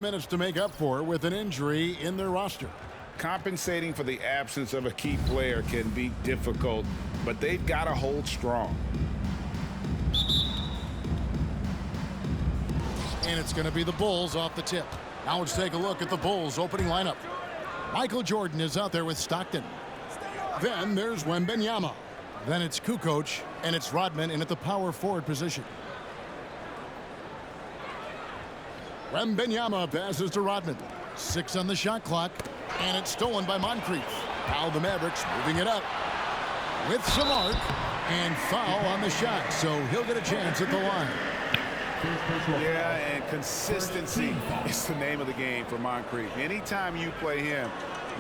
Minutes to make up for with an injury in their roster. Compensating for the absence of a key player can be difficult, but they've got to hold strong. And it's going to be the Bulls off the tip. Now let's take a look at the Bulls opening lineup. Michael Jordan is out there with Stockton. Then there's Wembanyama. Then it's Kukoc, and it's Rodman in at the power forward position. Wembanyama passes to Rodman. 6 on the shot clock, and it's stolen by Moncrief. Now the Mavericks moving it up with some arc, and foul on the shot, so he'll get a chance at the line. Yeah, and consistency is the name of the game for Moncrief. Anytime you play him,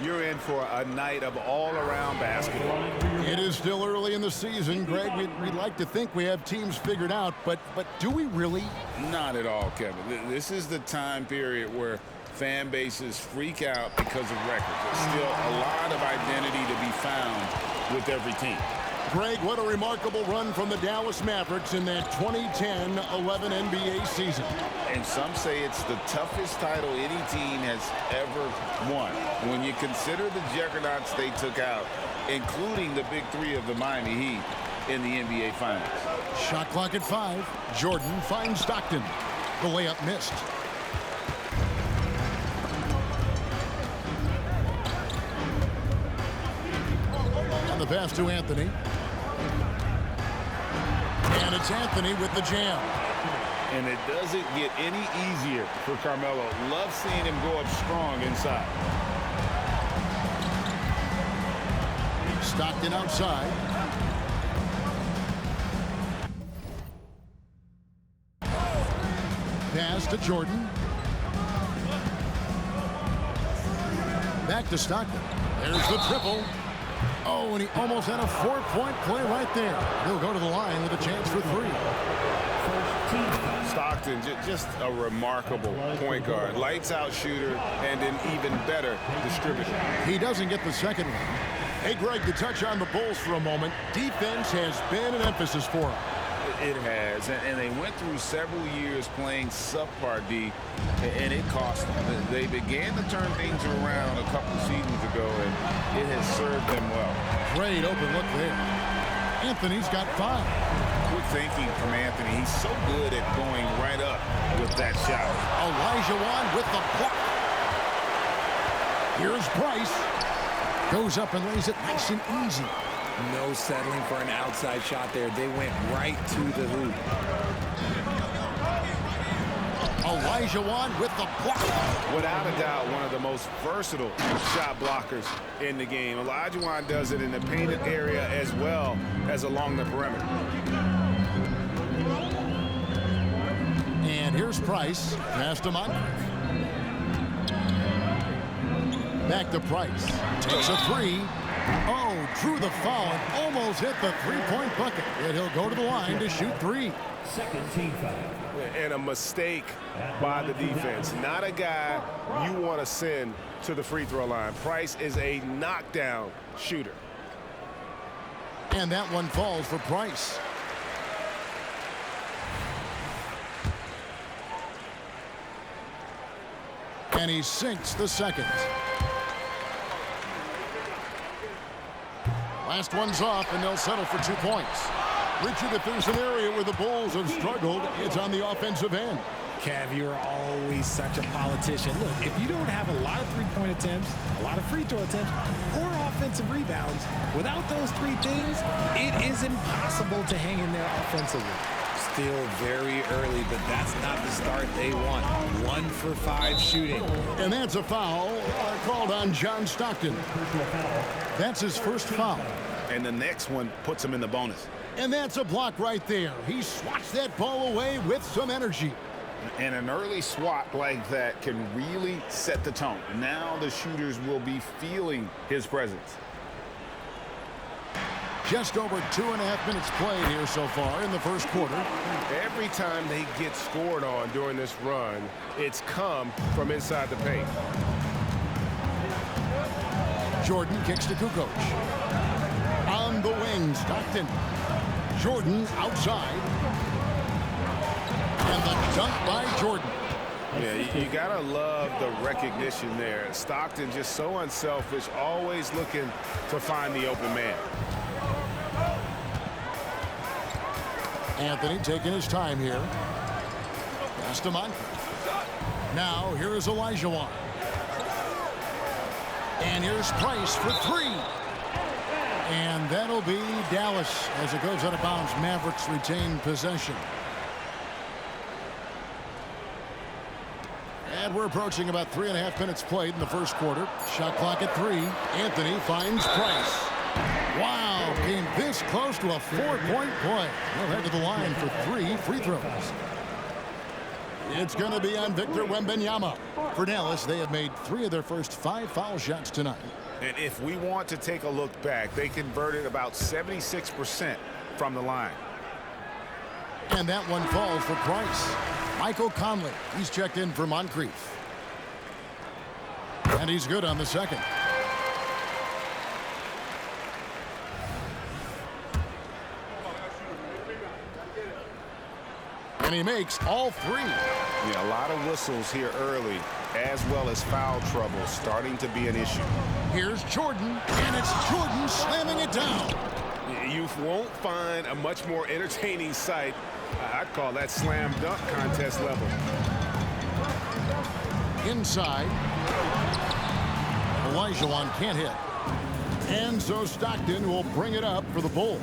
you're in for a night of all-around basketball. It is still early in the season, Greg. We'd like to think we have teams figured out, but do we really? Not at all, Kevin. This is the time period where fan bases freak out because of records. There's still a lot of identity to be found with every team. Greg, what a remarkable run from the Dallas Mavericks in that 2010-11 NBA season. And some say it's the toughest title any team has ever won. When you consider the juggernauts they took out, including the big three of the Miami Heat in the NBA Finals. Shot clock at 5. Jordan finds Stockton. The layup missed. And the pass to Anthony. And it's Anthony with the jam. And it doesn't get any easier for Carmelo. Love seeing him go up strong inside. Stockton outside. Pass to Jordan. Back to Stockton. There's the triple. Oh, and he almost had a 4-point play right there. He'll go to the line with a chance for 3. Stockton, just a remarkable point guard. Lights out shooter and an even better distributor. He doesn't get the second one. Hey, Greg, to touch on the Bulls for a moment, defense has been an emphasis for them. It has, and they went through several years playing subpar D, and it cost them. They began to turn things around a couple seasons ago, and it has served them well. Great open look there. Anthony's got 5. Good thinking from Anthony. He's so good at going right up with that shot. Olajuwon with the block. Here's Price. Goes up and lays it nice and easy. No settling for an outside shot there. They went right to the hoop. Olajuwon with the block. Without a doubt, one of the most versatile shot blockers in the game. Olajuwon does it in the painted area as well as along the perimeter. And here's Price. Pass to Moncrief. Back to Price. Takes a 3. Oh, drew the foul and almost hit the 3-point bucket. And he'll go to the line to shoot 3. Second team foul. And a mistake by the defense. Not a guy you want to send to the free throw line. Price is a knockdown shooter. And that one falls for Price. And he sinks the second. Last one's off, and they'll settle for 2 points. Richard, if there's an area where the Bulls have struggled, it's on the offensive end. Cav, you're always such a politician. Look, if you don't have a lot of three-point attempts, a lot of free throw attempts, or offensive rebounds, without those 3 things, it is impossible to hang in there offensively. Still very early, but that's not the start they want. 1 for 5 shooting. And that's a foul called on John Stockton. That's his first foul. And the next one puts him in the bonus. And that's a block right there. He swats that ball away with some energy. And an early swat like that can really set the tone. Now the shooters will be feeling his presence. Just over 2.5 minutes played here so far in the first quarter. Every time they get scored on during this run, it's come from inside the paint. Jordan kicks to Kukoc. On the wing, Stockton. Jordan outside. And the dunk by Jordan. Yeah, you got to love the recognition there. Stockton just so unselfish, always looking to find the open man. Anthony taking his time here. Pass to Moncrief. Now, here is Elijah. And here's Price for three. And that'll be Dallas as it goes out of bounds. Mavericks retain possession. And we're approaching about 3.5 minutes played in the first quarter. Shot clock at 3. Anthony finds Price. Wow, came this close to a 4-point play. He'll head to the line for 3 free throws. It's going to be on Victor Wembanyama. For Dallas, they have made 3 of their first 5 foul shots tonight. And if we want to take a look back, they converted about 76% from the line. And that one falls for Price. Michael Conley, he's checked in for Moncrief. And he's good on the second. And he makes all 3. Yeah, a lot of whistles here early, as well as foul trouble starting to be an issue. Here's Jordan, and it's Jordan slamming it down. You won't find a much more entertaining sight. I'd call that slam dunk contest level. Inside. Elijah can't hit. And so Stockton will bring it up for the Bulls.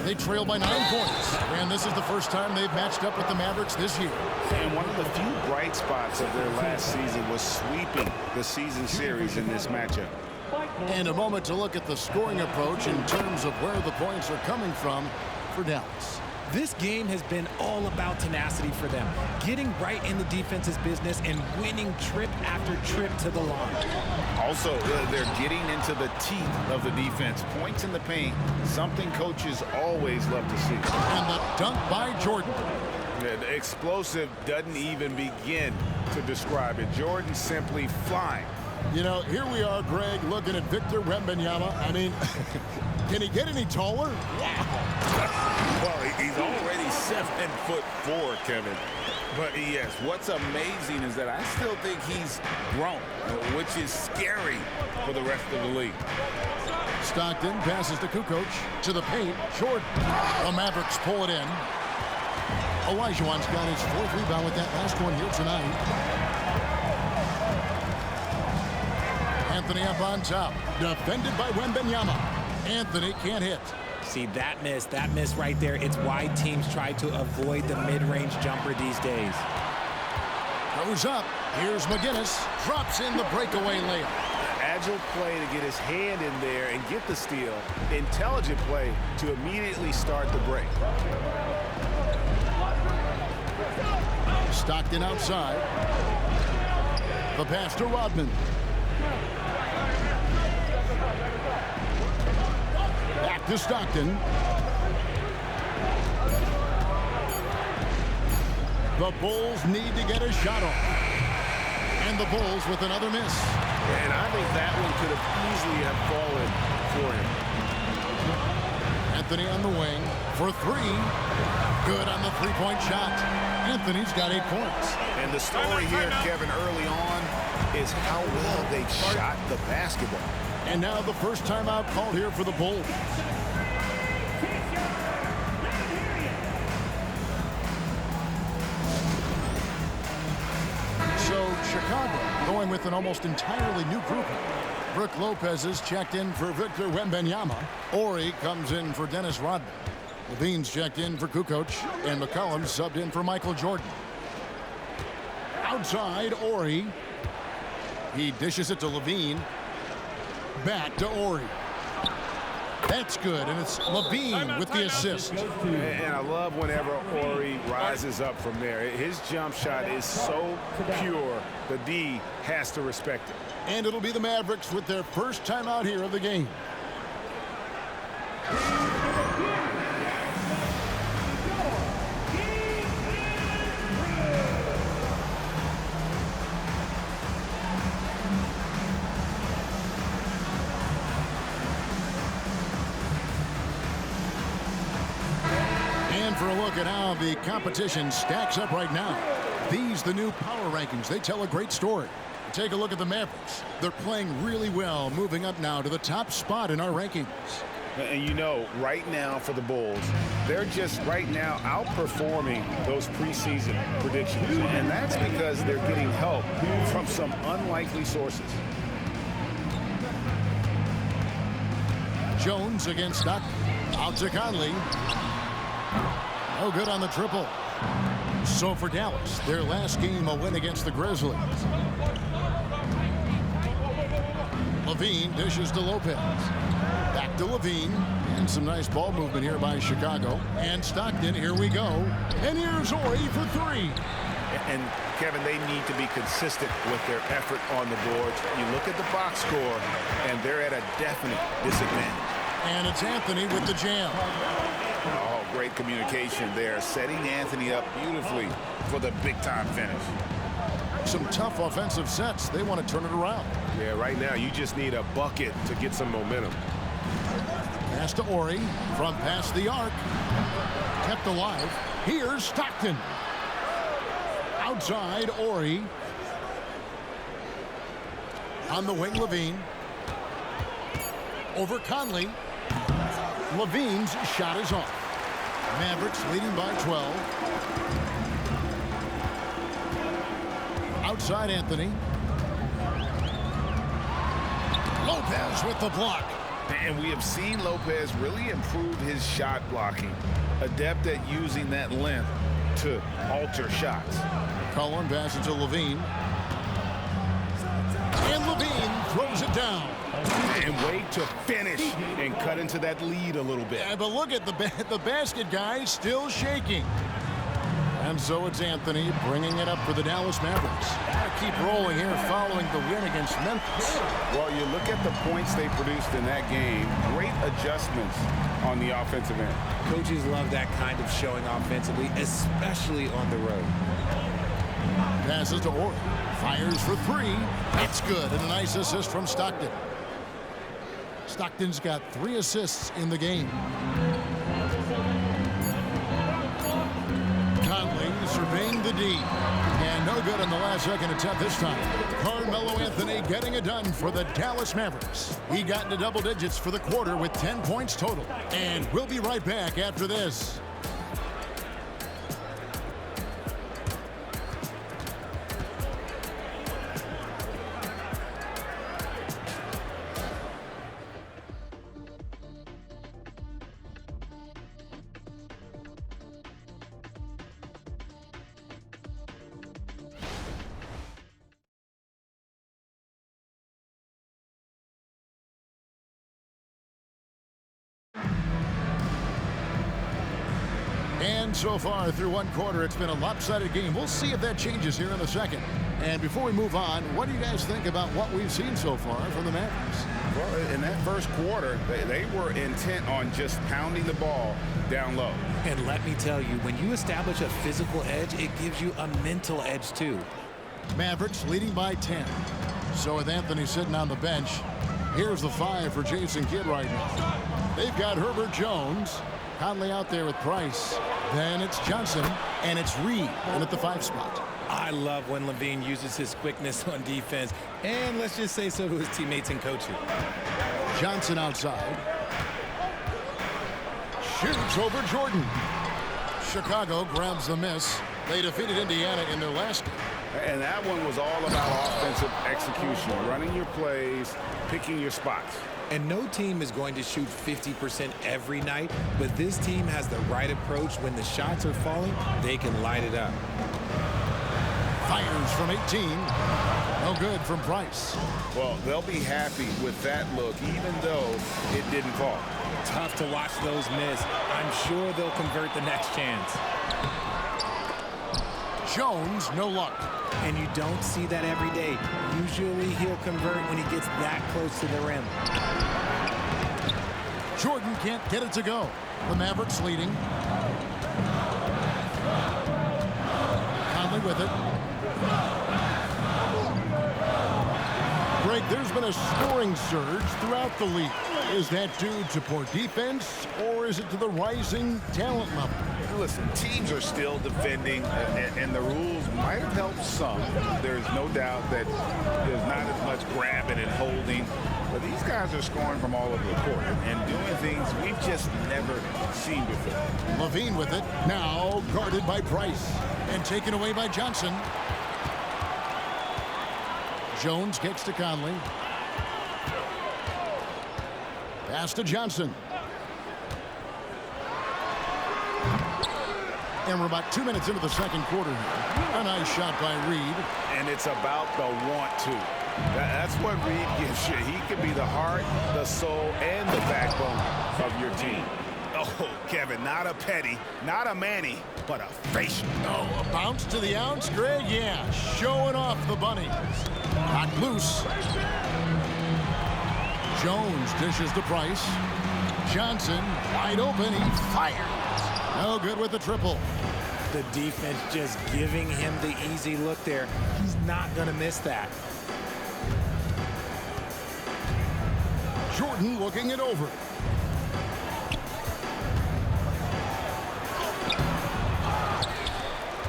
They trail by 9 points. And this is the first time they've matched up with the Mavericks this year. And one of the few bright spots of their last season was sweeping the season series in this matchup. And a moment to look at the scoring approach in terms of where the points are coming from for Dallas. This game has been all about tenacity for them, getting right in the defense's business and winning trip after trip to the line. Also, they're getting into the teeth of the defense. Points in the paint, something coaches always love to see. And the dunk by Jordan. The explosive doesn't even begin to describe it. Jordan simply flying. You know, here we are, Greg, looking at Victor Wembanyama. I mean, can he get any taller? Well, he's already 7'4", Kevin. But yes, what's amazing is that I still think he's grown, which is scary for the rest of the league. Stockton passes to Kukoc to the paint. Jordan. The Mavericks pull it in. Olajuwon's got his 4th rebound with that last one here tonight. Anthony up on top. Defended by Wembanyama. Anthony can't hit. See, that miss right there, it's why teams try to avoid the mid-range jumper these days. Goes up. Here's McGinnis. Drops in the breakaway layup. Agile play to get his hand in there and get the steal. Intelligent play to immediately start the break. Stockton outside. The pass to Rodman. Back to Stockton. The Bulls need to get a shot off. And the Bulls with another miss. And I think that one could have easily have fallen for him. Anthony on the wing for 3. Good on the 3-point shot. Anthony's got 8 points. And the story here, Kevin, early on is how well they shot the basketball. And now the first timeout called here for the Bulls. So Chicago going with an almost entirely new group. Brook Lopez is checked in for Victor Wembanyama. Ori comes in for Dennis Rodman. Levine's checked in for Kukoc. And McCollum subbed in for Michael Jordan. Outside, Ori. He dishes it to Levine. Back to Ori. That's good, and it's Levine with the assist. And I love whenever Ori rises up from there. His jump shot is so pure, the D has to respect it. And it'll be the Mavericks with their first timeout here of the game. For a look at how the competition stacks up right now. These, the new power rankings, they tell a great story. Take a look at the Mavericks. They're playing really well, moving up now to the top spot in our rankings. And you know, right now for the Bulls, they're just right now outperforming those preseason predictions. And that's because they're getting help from some unlikely sources. Jones against Stockton. Out to Conley. No good on the triple. So for Dallas, their last game a win against the Grizzlies. Levine dishes to Lopez. Back to Levine. And some nice ball movement here by Chicago. And Stockton, here we go. And here's Ori for three. And, Kevin, they need to be consistent with their effort on the boards. You look at the box score, and they're at a definite disadvantage. And it's Anthony with the jam. Oh, great communication there, setting Anthony up beautifully for the big-time finish. Some tough offensive sets. They want to turn it around. Yeah, right now you just need a bucket to get some momentum. Pass to Ori from past the arc. Kept alive. Here's Stockton. Outside, Ori. On the wing, Levine. Over Conley. Levine's shot is off. Mavericks leading by 12. Outside Anthony. Lopez with the block. And we have seen Lopez really improve his shot blocking. Adept at using that length to alter shots. Cullen passes to Levine. And Levine throws it down. And wait to finish and cut into that lead a little bit. Yeah, but look at the basket, guys, still shaking. And so it's Anthony bringing it up for the Dallas Mavericks. Gotta keep rolling here following the win against Memphis. Well, you look at the points they produced in that game. Great adjustments on the offensive end. Coaches love that kind of showing offensively, especially on the road. Passes to Ori. Fires for three. It's good. And a nice assist from Stockton. Stockton's got 3 assists in the game. Conley surveying the D. And no good on the last second attempt this time. Carmelo Anthony getting it done for the Dallas Mavericks. He got into double digits for the quarter with 10 points total. And we'll be right back after this. And so far through one quarter, it's been a lopsided game. We'll see if that changes here in a second. And before we move on, what do you guys think about what we've seen so far from the Mavericks? Well, in that first quarter, they were intent on just pounding the ball down low. And let me tell you, when you establish a physical edge, it gives you a mental edge too. Mavericks leading by 10. So with Anthony sitting on the bench, here's the 5 for Jason Kidd right now. They've got Herbert Jones. Conley out there with Price. Then it's Johnson, and it's Reed in at the 5 spot. I love when Levine uses his quickness on defense, and let's just say so to his teammates and coaching. Johnson outside. Shoots over Jordan. Chicago grabs the miss. They defeated Indiana in their last game. And that one was all about offensive execution, running your plays, picking your spots. And no team is going to shoot 50% every night, but this team has the right approach. When the shots are falling, they can light it up. Fires from 18. No good from Price. Well, they'll be happy with that look, even though it didn't fall. Tough to watch those miss. I'm sure they'll convert the next chance. Jones, no luck. And you don't see that every day. Usually he'll convert when he gets that close to the rim. Jordan can't get it to go. The Mavericks leading. Conley with it. Greg, there's been a scoring surge throughout the league. Is that due to poor defense, or is it to the rising talent level? listen, teams are still defending, and the rules might have helped some. There's no doubt that there's not as much grabbing and holding. But these guys are scoring from all over the court and doing things we've just never seen before. Levine with it. Now guarded by Price. And taken away by Johnson. Jones kicks to Conley. Pass to Johnson. And we're about 2 minutes into the second quarter here. A nice shot by Reed. And it's about the want to. That's what Reed gives you. He can be the heart, the soul, and the backbone of your team. Oh, Kevin, not a petty, not a Manny, but a facial. Oh, a bounce to the ounce, Greg? Yeah, showing off the bunnies. Knocked loose. Jones dishes to Price. Johnson wide open. He fires. No good with the triple. The defense just giving him the easy look there. He's not going to miss that. Jordan looking it over.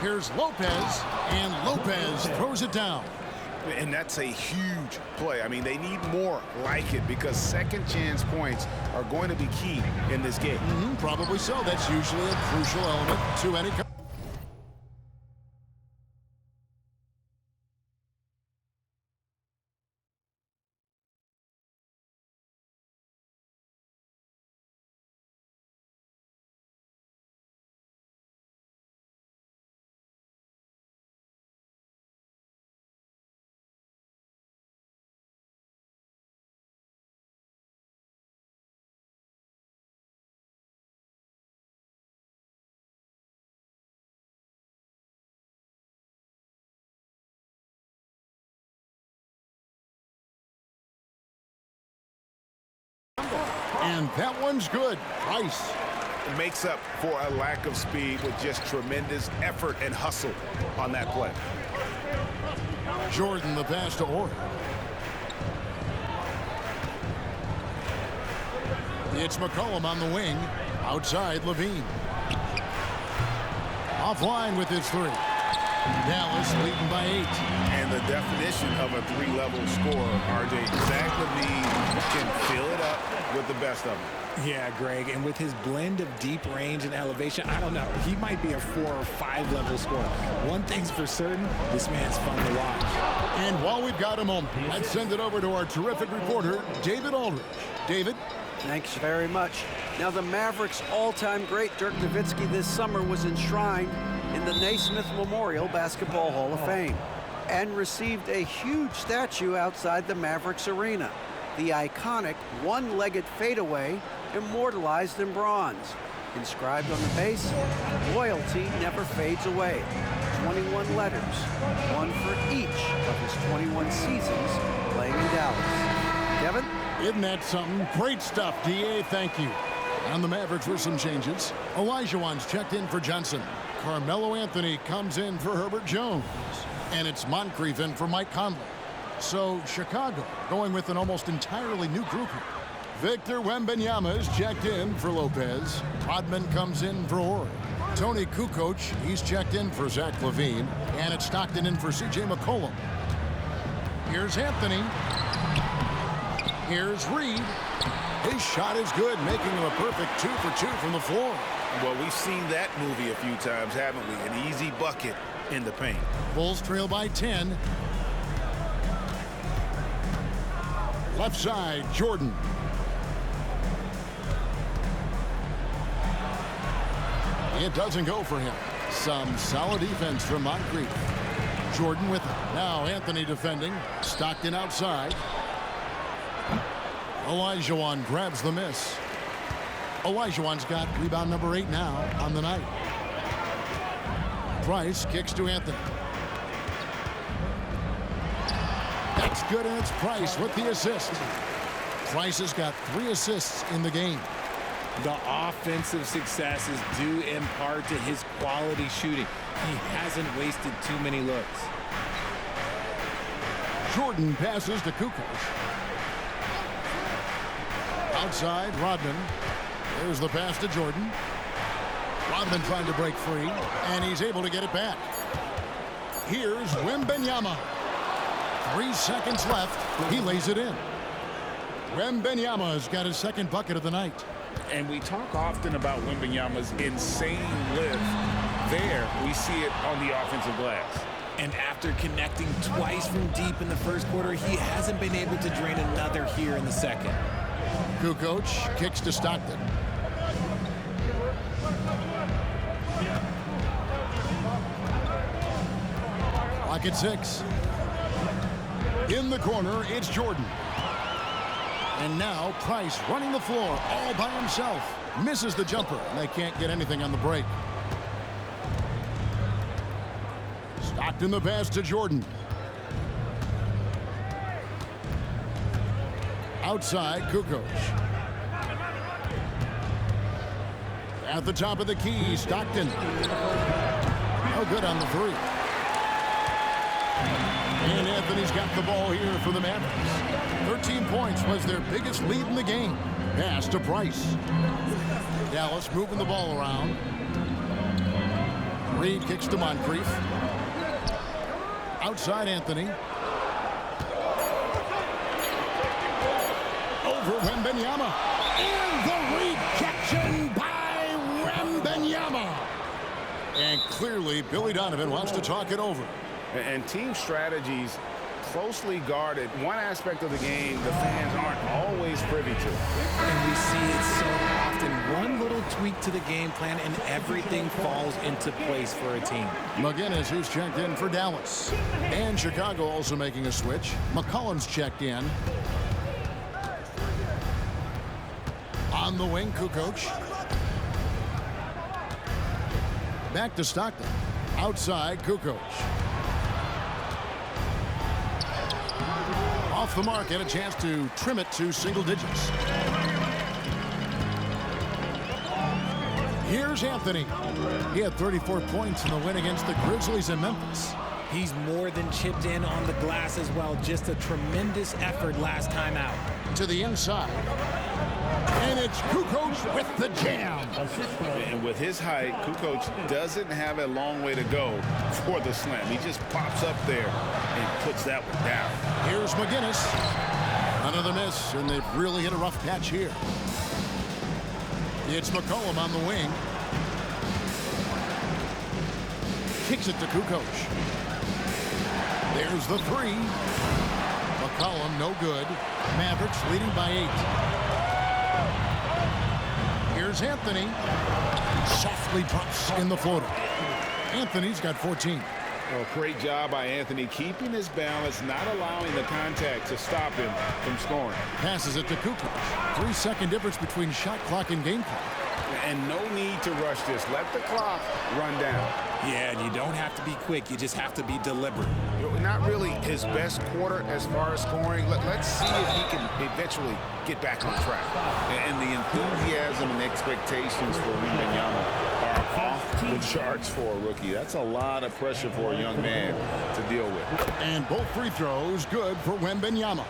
Here's Lopez, and Lopez throws it down. And that's a huge play. I mean, they need more like it because second chance points are going to be key in this game. Probably so. That's usually a crucial element to any. And that one's good. Price makes up for a lack of speed with just tremendous effort and hustle on that play. Jordan the pass to Orr. It's McCollum on the wing. Outside Levine. Offline with his three. Dallas leading by 8. And the definition of a three-level scorer, RJ, Zach Levine can fill it up with the best of them. Yeah, Greg, and with his blend of deep range and elevation, I don't know. He might be a 4 or 5 level scorer. One thing's for certain, this man's fun to watch. And while we've got a moment, let's send it over to our terrific reporter, David Aldridge. David? Thanks very much. Now, the Mavericks' all-time great Dirk Nowitzki this summer was enshrined in the Naismith Memorial Basketball Hall of Fame and received a huge statue outside the Mavericks arena. The iconic one-legged fadeaway immortalized in bronze. Inscribed on the base, loyalty never fades away. 21 letters, one for each of his 21 seasons playing in Dallas. Kevin? Isn't that something? Great stuff, D.A. Thank you. And the Mavericks with some changes. Olajuwon's checked in for Johnson. Carmelo Anthony comes in for Herbert Jones. And it's Moncrief in for Mike Conley. So Chicago going with an almost entirely new group here. Victor Wembanyama is checked in for Lopez. Rodman comes in for Horry. Tony Kukoc, he's checked in for Zach Levine. And it's Stockton in for C.J. McCollum. Here's Anthony. Here's Reed. His shot is good, making him a perfect 2 for 2 from the floor. Well, we've seen that movie a few times, haven't we? An easy bucket in the paint. Bulls trail by 10. Left side, Jordan. It doesn't go for him. Some solid defense from Moncrief. Jordan with it. Now Anthony defending. Stockton outside. Olajuwon grabs the miss. Olajuwon's got rebound number 8 now on the night. Price kicks to Anthony. That's good, and it's Price with the assist. Price has got 3 assists in the game. The offensive success is due in part to his quality shooting. He hasn't wasted too many looks. Jordan passes to Kukoc. Outside, Rodman. There's the pass to Jordan. Rodman trying to break free, and he's able to get it back. Here's Wembanyama. 3 seconds left. He lays it in. Wembanyama's got his second bucket of the night. And we talk often about Wembanyama's insane lift. There, we see it on the offensive glass. And after connecting twice from deep in the first quarter, he hasn't been able to drain another here in the second. Kukoc kicks to Stockton. Clock at 6. In the corner, it's Jordan. And now Price running the floor all by himself. Misses the jumper, and they can't get anything on the break. Stockton the pass to Jordan. Outside, Kukoc. At the top of the key, Stockton. No good on the 3. And Anthony's got the ball here for the Mavericks. 13 points was their biggest lead in the game. Pass to Price. Dallas moving the ball around. Reed kicks to Moncrief. Outside Anthony. Over Wembanyama. And the rejection by Wembanyama. And clearly, Billy Donovan wants to talk it over. And team strategies closely guarded. One aspect of the game the fans aren't always privy to. And we see it so often. One little tweak to the game plan and everything falls into place for a team. McGinnis, who's checked in for Dallas. And Chicago also making a switch. McCollum's checked in. On the wing, Kukoc. Back to Stockton. Outside, Kukoc. Off the mark, and a chance to trim it to single digits. Here's Anthony. He had 34 points in the win against the Grizzlies in Memphis. He's more than chipped in on the glass as well. Just a tremendous effort last time out. To the inside. And it's Kukoc with the jam. And with his height, Kukoc doesn't have a long way to go for the slam. He just pops up there and puts that one down. Here's McGinnis. Another miss, and they've really hit a rough patch here. It's McCollum on the wing. Kicks it to Kukoc. There's the 3. McCollum, no good. Mavericks leading by 8. Here's Anthony. Softly drops in the floater. Anthony's got 14. Oh, great job by Anthony keeping his balance, not allowing the contact to stop him from scoring. Passes it to Kukoc. 3-second difference between shot clock and game clock. And no need to rush this. Let the clock run down. Yeah, and you don't have to be quick. You just have to be deliberate. Not really his best quarter as far as scoring. Let's see if he can eventually get back on track. And the enthusiasm and expectations for Wembanyama are off the charts for a rookie. That's a lot of pressure for a young man to deal with. And both free throws good for Wembanyama.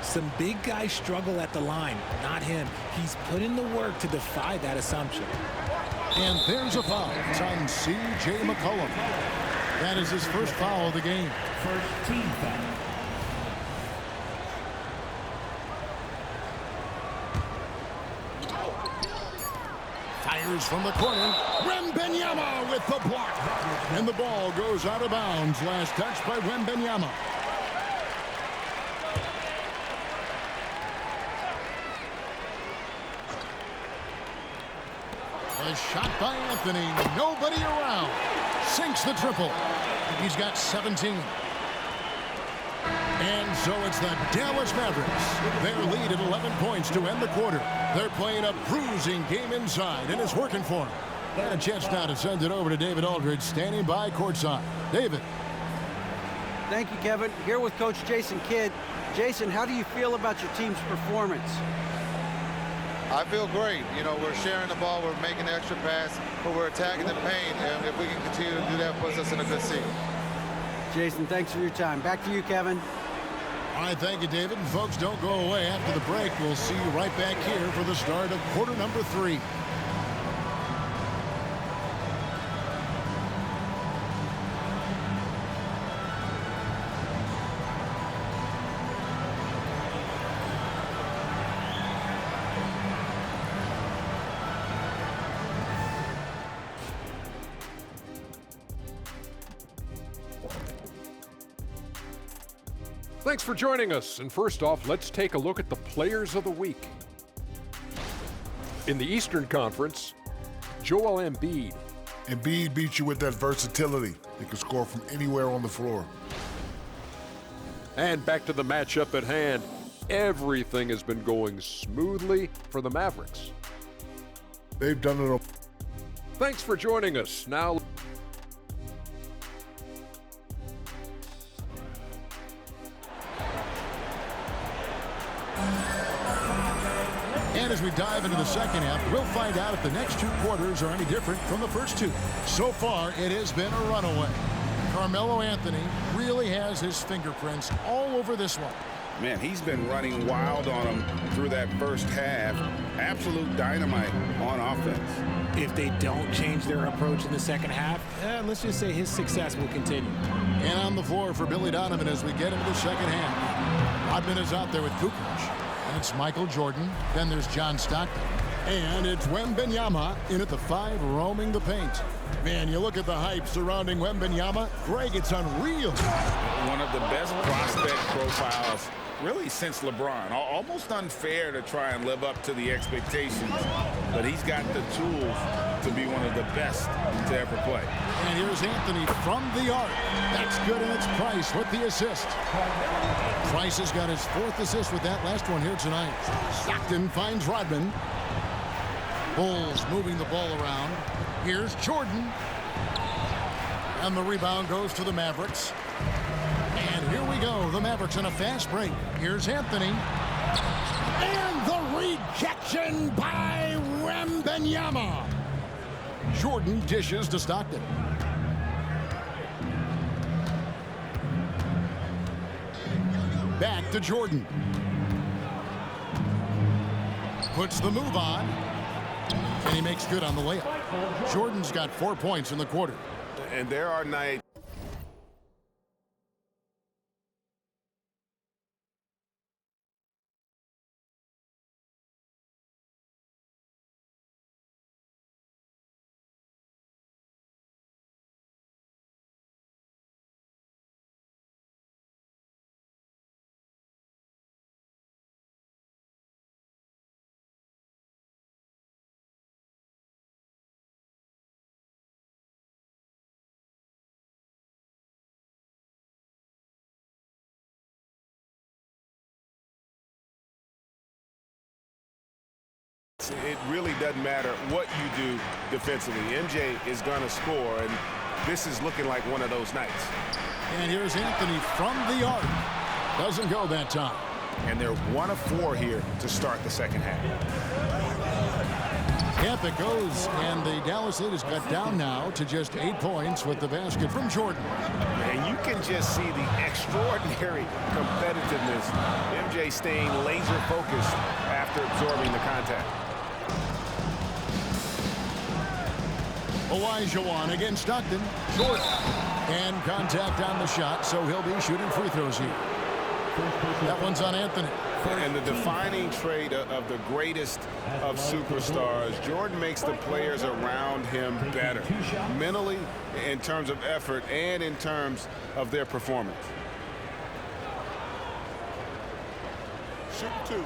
Some big guys struggle at the line, not him. He's put in the work to defy that assumption. And there's a foul. It's on C.J. McCollum. That is his first foul of the game. First team foul. Fires from the corner. Wembanyama with the block. And the ball goes out of bounds. Last touch by Wembanyama. A shot by Anthony. Nobody around. Sinks the triple. He's got 17. And so it's the Dallas Mavericks. Their lead at 11 points to end the quarter. They're playing a bruising game inside, and it's working for them. And a chance now to send it over to David Aldridge, standing by courtside. David. Thank you, Kevin. Here with Coach Jason Kidd. Jason, how do you feel about your team's performance? I feel great. You know, we're sharing the ball, we're making the extra pass, but we're attacking the paint, and if we can continue to do that, it puts us in a good seat. Jason, thanks for your time. Back to you, Kevin. All right, thank you, David. And folks, don't go away. After the break, we'll see you right back here for the start of quarter number 3. Thanks for joining us. And first off, let's take a look at the players of the week. In the Eastern Conference, Joel Embiid. Embiid beats you with that versatility. He can score from anywhere on the floor. And back to the matchup at hand. Everything has been going smoothly for the Mavericks. They've done it. Thanks for joining us. Now, and as we dive into the second half, we'll find out if the next two quarters are any different from the first two. So far, it has been a runaway. Carmelo Anthony really has his fingerprints all over this one. Man, he's been running wild on him through that first half. Absolute dynamite on offense. If they don't change their approach in the second half, let's just say his success will continue. And on the floor for Billy Donovan as we get into the second half. Rodman is out there with Kukoc. And it's Michael Jordan. Then there's John Stockton. And it's Wembanyama in at the 5, roaming the paint. Man, you look at the hype surrounding Wembanyama. Greg, it's unreal. One of the best prospect profiles really since LeBron. Almost unfair to try and live up to the expectations, but he's got the tools to be one of the best to ever play. And here's Anthony from the arc. That's good, and it's Price with the assist. Price has got his 4th assist with that last one here tonight. Stockton finds Rodman. Bulls moving the ball around. Here's Jordan. And the rebound goes to the Mavericks. And here we go. The Mavericks on a fast break. Here's Anthony. And the rejection by Wembanyama. Jordan dishes to Stockton. Back to Jordan. Puts the move on. And he makes good on the layup. Jordan's got 4 points in the quarter. And there are nights. It really doesn't matter what you do defensively. MJ is going to score, and this is looking like one of those nights. And here's Anthony from the arc. Doesn't go that time. And they're 1 of 4 here to start the second half. Yep, it goes. And the Dallas Leaders got down now to just 8 points with the basket from Jordan. And you can just see the extraordinary competitiveness. MJ staying laser focused after absorbing the contact. Olajuwon against Stockton. Jordan. And contact on the shot, so he'll be shooting free throws here. That one's on Anthony. And the defining trait of the greatest of superstars, Jordan makes the players around him better. Mentally, in terms of effort, and in terms of their performance. Shoot 2.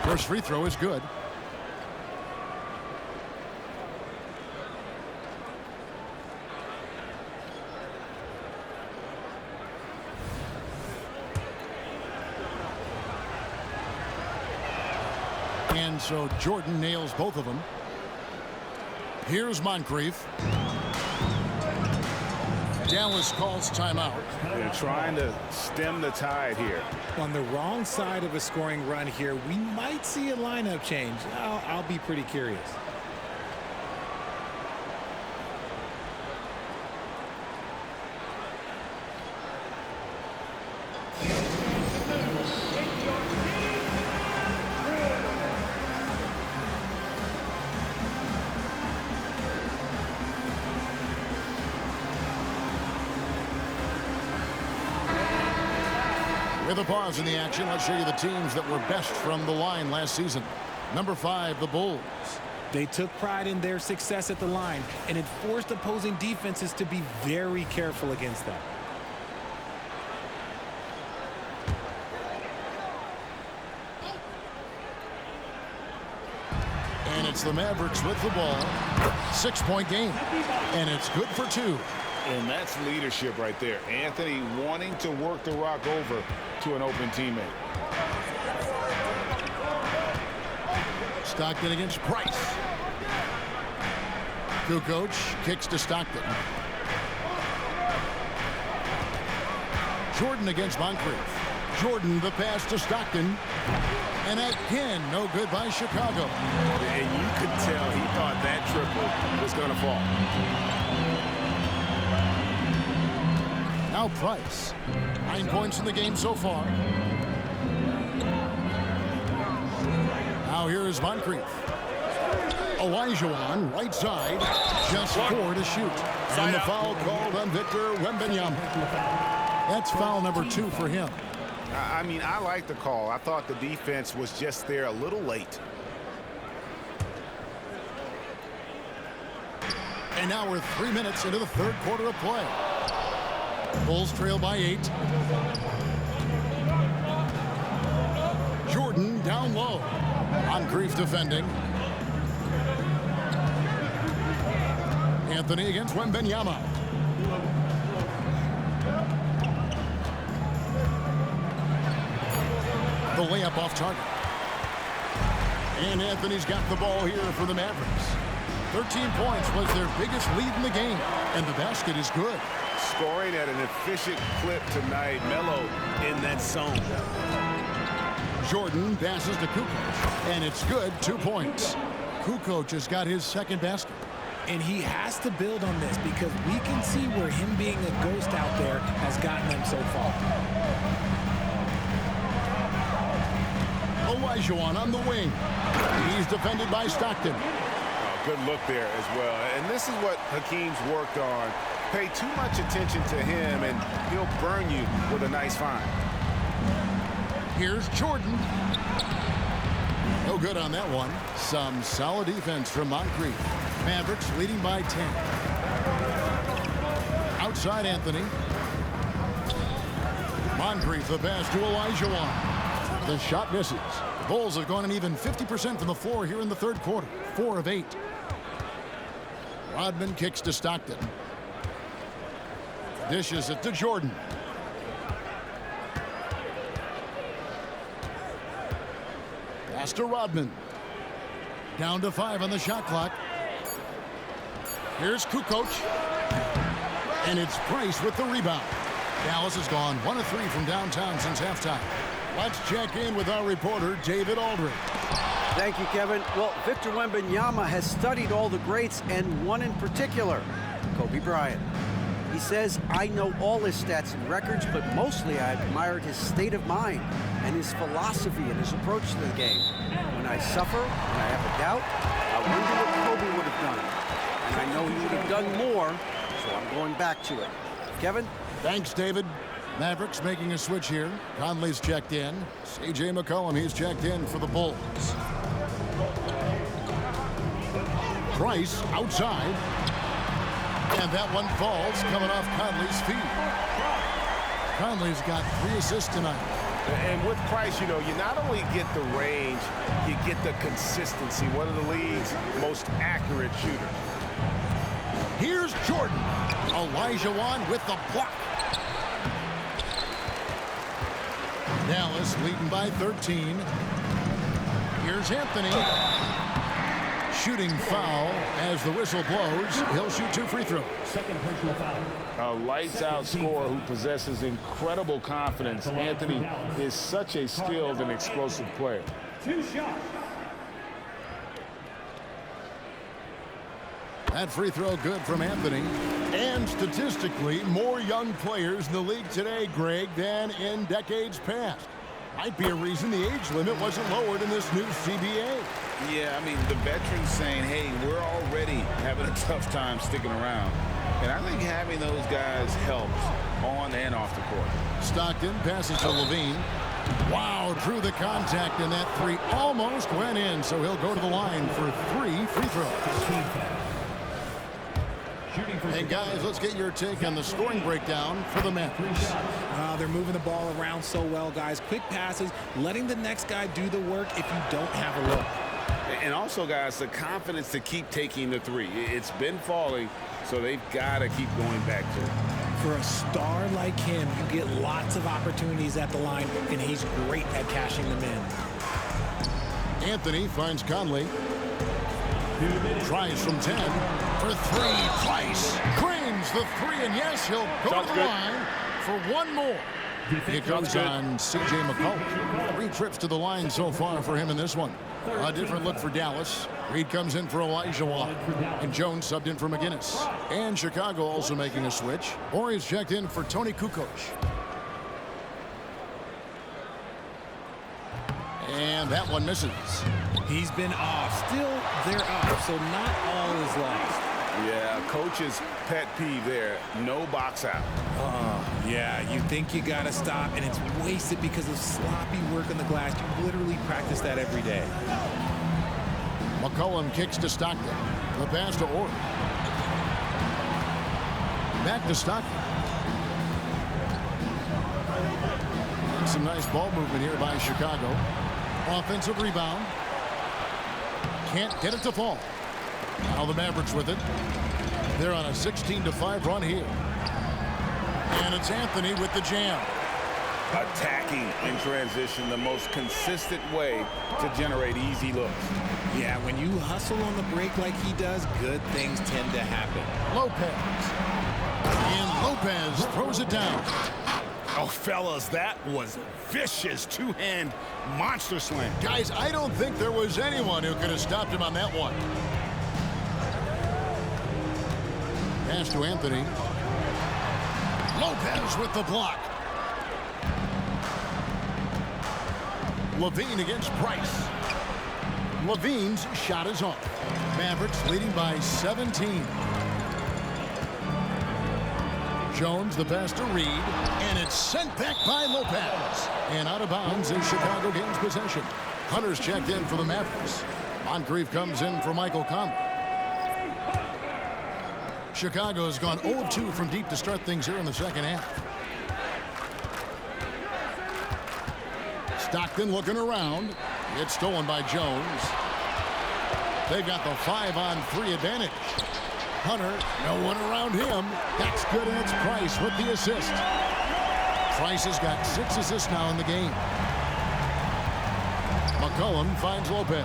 First free throw is good. And so Jordan nails both of them. Here's Moncrief. Dallas calls timeout. They're trying to stem the tide here. On the wrong side of a scoring run here, we might see a lineup change. I'll be pretty curious. With a pause in the action, let's show you the teams that were best from the line last season. Number 5, the Bulls. They took pride in their success at the line, and it forced opposing defenses to be very careful against them. And it's the Mavericks with the ball. 6-point game. And it's good for 2. And that's leadership right there. Anthony wanting to work the rock over to an open teammate. Stockton against Price. Kukoc kicks to Stockton. Jordan against Moncrief. Jordan the pass to Stockton. And again, no good by Chicago. And you could tell he thought that triple was going to fall. Now Price. 9 points in the game so far. Now here is Moncrief. Olajuwon, right side, just 4 to shoot. And the foul called on Victor Wembanyama. That's foul number 2 for him. I mean, I like the call. I thought the defense was just there a little late. And now we're 3 minutes into the third quarter of play. Bulls trail by 8. Jordan down low. Moncrief defending. Anthony against Wembanyama. The layup off target. And Anthony's got the ball here for the Mavericks. 13 points was their biggest lead in the game. And the basket is good. Scoring at an efficient clip tonight. Melo in that zone. Jordan passes to Kukoc. And it's good. 2 points. Kukoc has got his second basket. And he has to build on this because we can see where him being a ghost out there has gotten them so far. Olajuwon on the wing. He's defended by Stockton. Oh, good look there as well. And this is what Hakeem's worked on. Pay too much attention to him, and he'll burn you with a nice find. Here's Jordan. No good on that one. Some solid defense from Moncrief. Mavericks leading by 10. Outside Anthony. Moncrief the pass to Olajuwon. The shot misses. The Bulls have gone an even 50% from the floor here in the third quarter. 4 of 8. Rodman kicks to Stockton. Dishes it to Jordan. Pass to Rodman. Down to 5 on the shot clock. Here's Kukoc. And it's Price with the rebound. Dallas has gone 1 of 3 from downtown since halftime. Let's check in with our reporter, David Aldridge. Thank you, Kevin. Well, Victor Wembanyama has studied all the greats and one in particular, Kobe Bryant. He says, I know all his stats and records, but mostly I admired his state of mind and his philosophy and his approach to the game. When I suffer, when I have a doubt, I wonder what Kobe would have done. And I know he would have done more, so I'm going back to it. Kevin? Thanks, David. Mavericks making a switch here. Conley's checked in. C.J. McCollum, he's checked in for the Bulls. Price outside. And that one falls coming off Conley's feet. Conley's got 3 assists tonight. And with Price, you know, you not only get the range, you get the consistency. One of the league's most accurate shooters. Here's Jordan. Olajuwon with the block. Dallas leading by 13. Here's Anthony. Shooting foul as the whistle blows. He'll shoot 2 free throws. Second personal foul. A lights-out scorer who possesses incredible confidence. Anthony is such a skilled and explosive player. 2 shots. That free throw good from Anthony. And statistically, more young players in the league today, Greg, than in decades past. Might be a reason the age limit wasn't lowered in this new CBA. Yeah, I mean, the veterans saying, hey, we're already having a tough time sticking around. And I think having those guys helps on and off the court. Stockton passes to Levine. Wow, drew the contact, and that three almost went in, so he'll go to the line for 3 free throws. And guys, let's get your take on the scoring breakdown for the Mavericks. They're moving the ball around so well, guys. Quick passes, letting the next guy do the work if you don't have a look. And also, guys, the confidence to keep taking the three. It's been falling, so they've got to keep going back to it. For a star like him, you get lots of opportunities at the line, and he's great at cashing them in. Anthony finds Conley. Tries from 10 for 3. Price creams the 3, and yes, he'll go to the line for one more. It goes on C.J. McCollum. 3 trips to the line so far for him in this one. A different look for Dallas. Reed comes in for Elijah Watt, and Jones subbed in for McGinnis. And Chicago also making a switch. Horry's checked in for Tony Kukoc. And that one misses. He's been off. Still, they're up, so not all is lost. Yeah, coach's pet peeve there. No box out. Yeah, you think you got to stop, and it's wasted because of sloppy work on the glass. You literally practice that every day. McCollum kicks to Stockton. The pass to Orr. Back to Stockton. Some nice ball movement here by Chicago. Offensive rebound. Can't get it to fall. Now the Mavericks with it. They're on a 16-5 run here. And it's Anthony with the jam. Attacking in transition, the most consistent way to generate easy looks. Yeah, when you hustle on the break like he does, good things tend to happen. Lopez. And Lopez throws it down. Oh, fellas, that was vicious two-hand monster slam. Guys, I don't think there was anyone who could have stopped him on that one. Pass to Anthony. Lopez with the block. Levine against Price. Levine's shot is off. Mavericks leading by 17. Jones, the pass to Reed, and it's sent back by Lopez. And out of bounds as Chicago gains possession. Hunter's checked in for the Mavericks. Moncrief comes in for Michael Conley. Chicago's gone 0-2 from deep to start things here in the second half. Stockton looking around. It's stolen by Jones. They've got the 5-on-3 advantage. Hunter, no one around him. That's good, and it's Price with the assist. Price has got 6 assists now in the game. McCollum finds Lopez.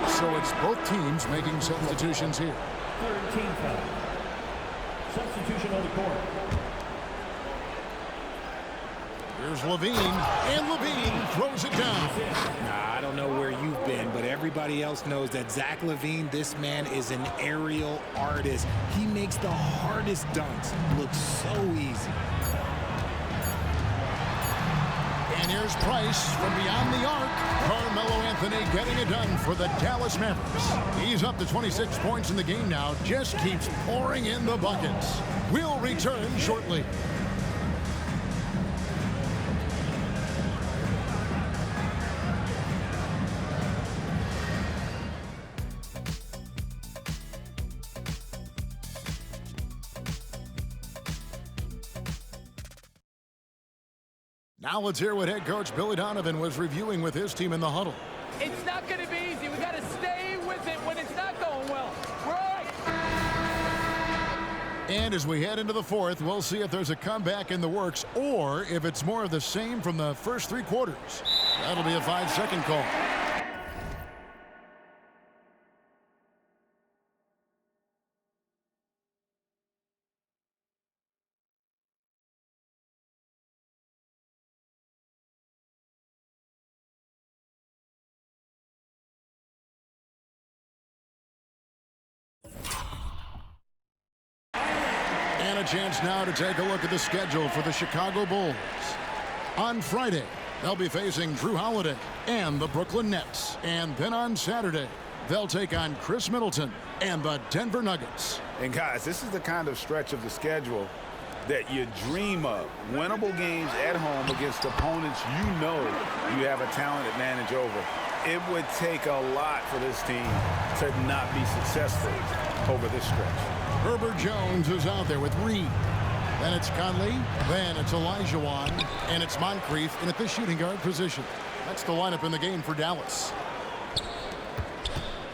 So it's both teams making substitutions here. Third team foul. Substitution on the court. Here's Levine, and Levine throws it down. I don't know where you've been, but everybody else knows that Zach LaVine, this man is an aerial artist. He makes the hardest dunks look so easy. And here's Price from beyond the arc. Carmelo Anthony getting it done for the Dallas Mavericks. He's up to 26 points in the game now. Just keeps pouring in the buckets. We'll return shortly. Now let's hear what head coach Billy Donovan was reviewing with his team in the huddle. It's not going to be easy. We got to stay with it when it's not going well. We're all right. And as we head into the fourth, we'll see if there's a comeback in the works or if it's more of the same from the first 3 quarters. That'll be a 5-second call. And a chance now to take a look at the schedule for the Chicago Bulls. On Friday, they'll be facing Drew Holiday and the Brooklyn Nets. And then on Saturday, they'll take on Chris Middleton and the Denver Nuggets. And guys, this is the kind of stretch of the schedule that you dream of. Winnable games at home against opponents you know you have a talent advantage over. It would take a lot for this team to not be successful over this stretch. Herbert Jones is out there with Reed. Then it's Conley. Then it's Olajuwon. And it's Moncrief in at the shooting guard position. That's the lineup in the game for Dallas.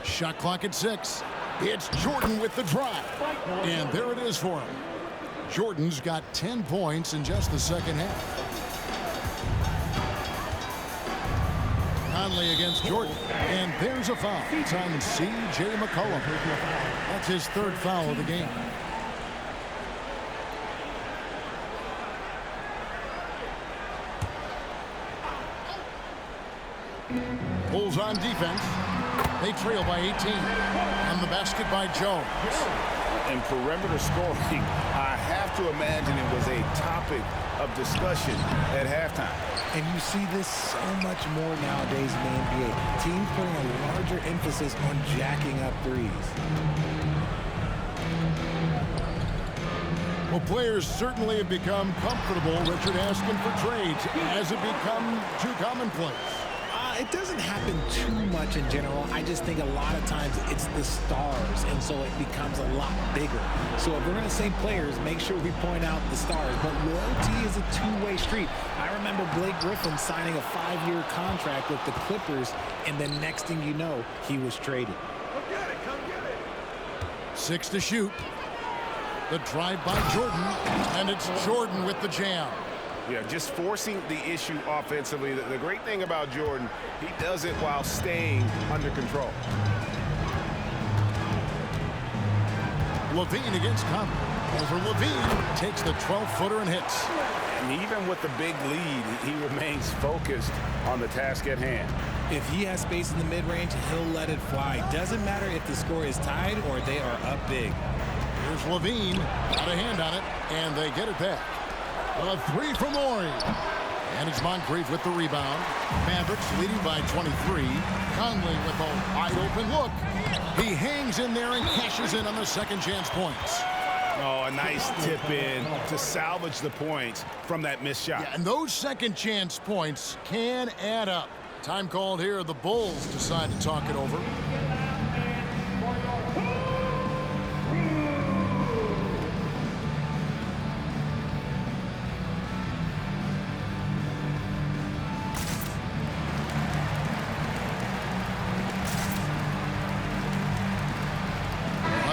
Shot clock at 6. It's Jordan with the drive. And there it is for him. Jordan's got 10 points in just the second half. Conley against Jordan. And there's a foul. Time C.J. McCollum. That's his third foul of the game. Bulls on defense. They trail by 18. On the basket by Jones. In perimeter scoring, I have to imagine it was a topic of discussion at halftime. And you see this so much more nowadays in the NBA. Teams putting a larger emphasis on jacking up threes. Well, players certainly have become comfortable, Richard, asking for trades. Has it become too commonplace? It doesn't happen too much in general. I just think a lot of times it's the stars, and so it becomes a lot bigger. So if we're going to say players, make sure we point out the stars. But loyalty is a two-way street. I remember Blake Griffin signing a 5-year contract with the Clippers, and the next thing you know, he was traded. Come get it. 6 to shoot. The drive by Jordan, and it's Jordan with the jam. Yeah, just forcing the issue offensively. The great thing about Jordan, he does it while staying under control. Levine against Conley. Over Levine, takes the 12-footer and hits. And even with the big lead, he remains focused on the task at hand. If he has space in the mid-range, he'll let it fly. Doesn't matter if the score is tied or they are up big. Here's Levine, got a hand on it, and they get it back. A 3 from Morey. And it's Moncrief with the rebound. Mavericks leading by 23. Conley with a wide open look. He hangs in there and cashes in on the second chance points. Oh, a nice tip in to salvage the points from that missed shot. Yeah, and those second chance points can add up. Time called here. The Bulls decide to talk it over.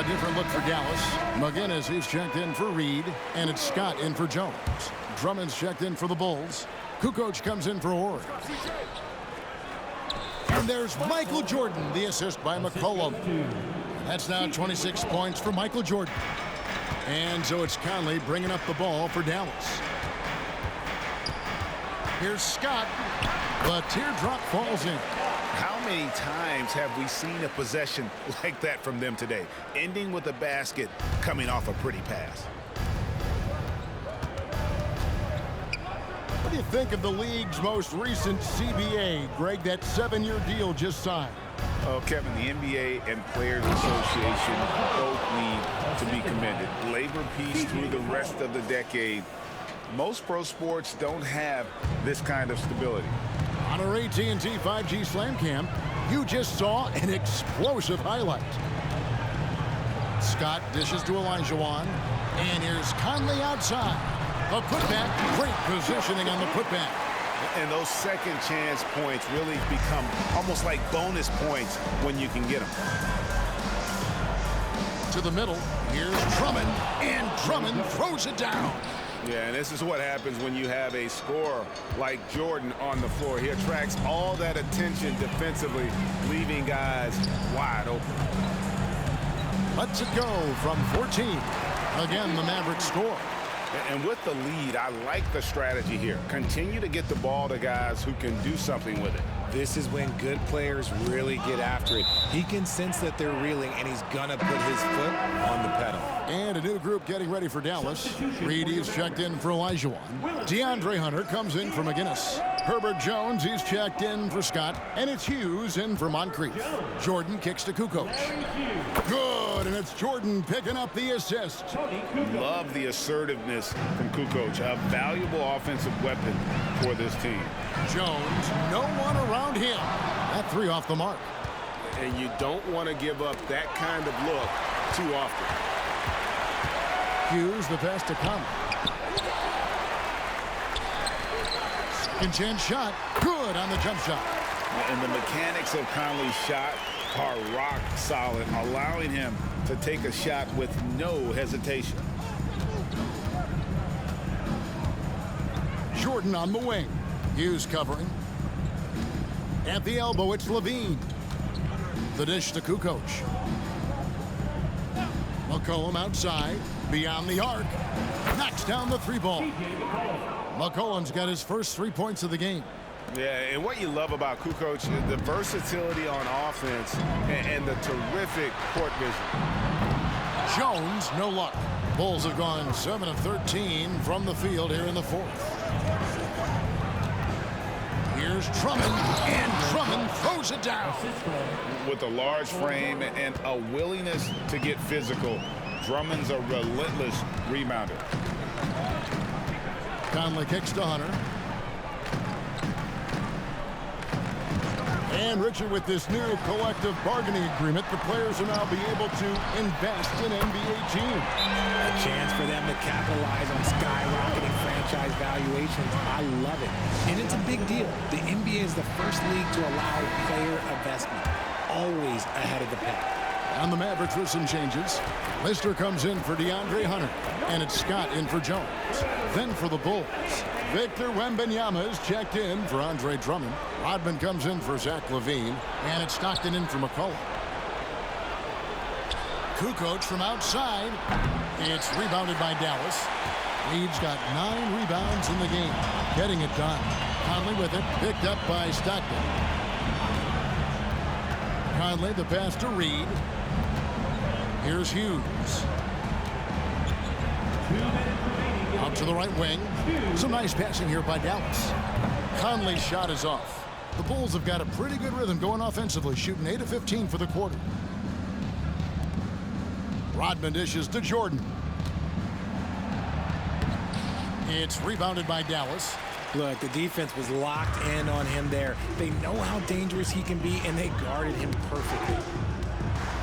Different look for Dallas. McGinnis, he's checked in for Reed, and it's Scott in for Jones. Drummond's checked in for the Bulls. Kukoc comes in for Horry. And there's Michael Jordan, the assist by McCollum. That's now 26 points for Michael Jordan. And so it's Conley bringing up the ball for Dallas. Here's Scott. The teardrop falls in. How many times have we seen a possession like that from them today, ending with a basket coming off a pretty pass? What do you think of the league's most recent CBA, Greg, that 7-year deal just signed? Oh, Kevin, the NBA and Players Association both need to be commended. Labor peace through the rest of the decade. Most pro sports don't have this kind of stability. On our AT&T 5G Slam Cam, you just saw an explosive highlight. Scott dishes to Olajuwon, and here's Conley outside. A putback, great positioning on the putback. And those second chance points really become almost like bonus points when you can get them. To the middle, here's Drummond, and Drummond throws it down. Yeah, and this is what happens when you have a scorer like Jordan on the floor. He attracts all that attention defensively, leaving guys wide open. Lets it go from 14. Again, the Mavericks score. And with the lead, I like the strategy here. Continue to get the ball to guys who can do something with it. This is when good players really get after it. He can sense that they're reeling, and he's going to put his foot on the pedal. And a new group getting ready for Dallas. Reed is checked in for Olajuwon. DeAndre Hunter comes in for McGinnis. Herbert Jones, he's checked in for Scott. And it's Hughes in for Moncrief. Jordan kicks to Kukoc. Good good, and it's Jordan picking up the assist. Love the assertiveness from Kukoc, a valuable offensive weapon for this team. Jones, no one around him. That three off the mark. And you don't want to give up that kind of look too often. Hughes, the pass to come. Second chance shot. Good on the jump shot. And the mechanics of Conley's shot are rock solid, allowing him to take a shot with no hesitation. Jordan on the wing. Hughes covering. At the elbow, it's Levine. The dish to Kukoc. McCollum outside, beyond the arc. Knocks down the three ball. McCollum's got his first 3 points of the game. Yeah, and what you love about Kukoc is the versatility on offense and the terrific court vision. Jones, no luck. Bulls have gone 7 of 13 from the field here in the fourth. Here's Drummond, and Drummond throws it down. With a large frame and a willingness to get physical, Drummond's a relentless rebounder. Conley kicks to Hunter. And Richard, with this new collective bargaining agreement, the players will now be able to invest in NBA teams. A chance for them to capitalize on skyrocketing franchise valuations. I love it. And it's a big deal. The NBA is the first league to allow player investment. Always ahead of the pack. On the Mavericks with some changes. Lister comes in for DeAndre Hunter. And it's Scott in for Jones. Then for the Bulls, Victor Wembanyama is checked in for Andre Drummond. Rodman comes in for Zach LaVine. And it's Stockton in for McCollum. Kukoc from outside. It's rebounded by Dallas. Reed's got 9 rebounds in the game. Getting it done. Conley with it. Picked up by Stockton. Conley, the pass to Reed. Here's Hughes. Out to the right wing. Some nice passing here by Dallas. Conley's shot is off. The Bulls have got a pretty good rhythm going offensively, shooting 8 of 15 for the quarter. Rodman dishes to Jordan. It's rebounded by Dallas. Look, the defense was locked in on him there. They know how dangerous he can be, and they guarded him perfectly.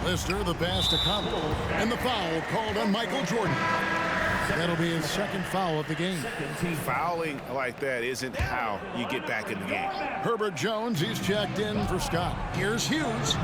Lister, the pass to Conley. And the foul called on Michael Jordan. That'll be his second foul of the game. Fouling like that isn't how you get back in the game. Herbert Jones, he's checked in for Scott. Here's Hughes.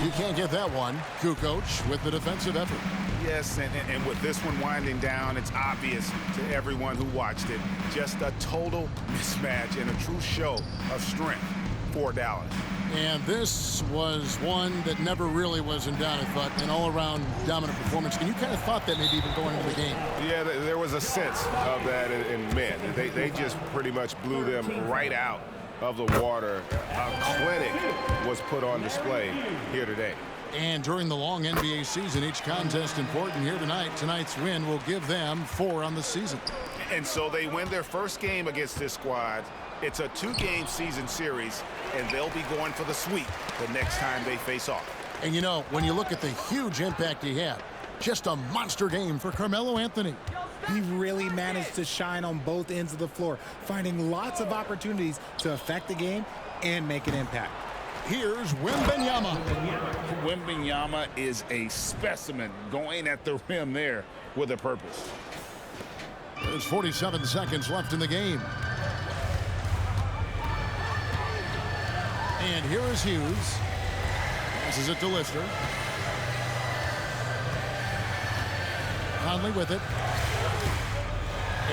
You can't get that one. Kukoc with the defensive effort. Yes, and with this one winding down, it's obvious to everyone who watched it. Just a total mismatch and a true show of strength for Dallas. And this was one that never really was in doubt, I thought, an all-around dominant performance. And you kind of thought that maybe even going into the game. Yeah, there was a sense of that in men. They just pretty much blew them right out of the water. A clinic was put on display here today. And during the long NBA season, each contest important here tonight. Tonight's win will give them 4 on the season. And so they win their first game against this squad. It's a 2-game season series, and they'll be going for the sweep the next time they face off. And you know, when you look at the huge impact he had, just a monster game for Carmelo Anthony. He really managed to shine on both ends of the floor, finding lots of opportunities to affect the game and make an impact. Here's Wembanyama. Wembanyama is a specimen going at the rim there with a purpose. There's 47 seconds left in the game. And here is Hughes. Passes it to Lister. Conley with it.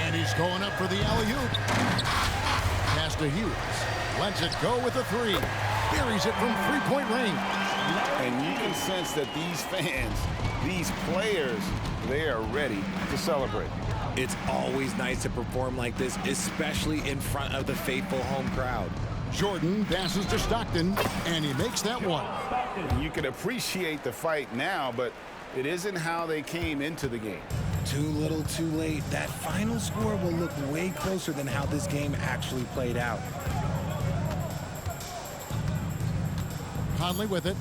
And he's going up for the alley-oop. Pass to Hughes. Lets it go with a 3. Buries it from 3-point range. And you can sense that these fans, these players, they are ready to celebrate. It's always nice to perform like this, especially in front of the faithful home crowd. Jordan passes to Stockton, and he makes that one. You can appreciate the fight now, but it isn't how they came into the game. Too little, too late. That final score will look way closer than how this game actually played out. Conley with it.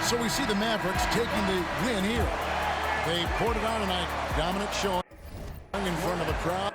So we see the Mavericks taking the win here. They poured it on tonight. Dominant showing in front of the crowd.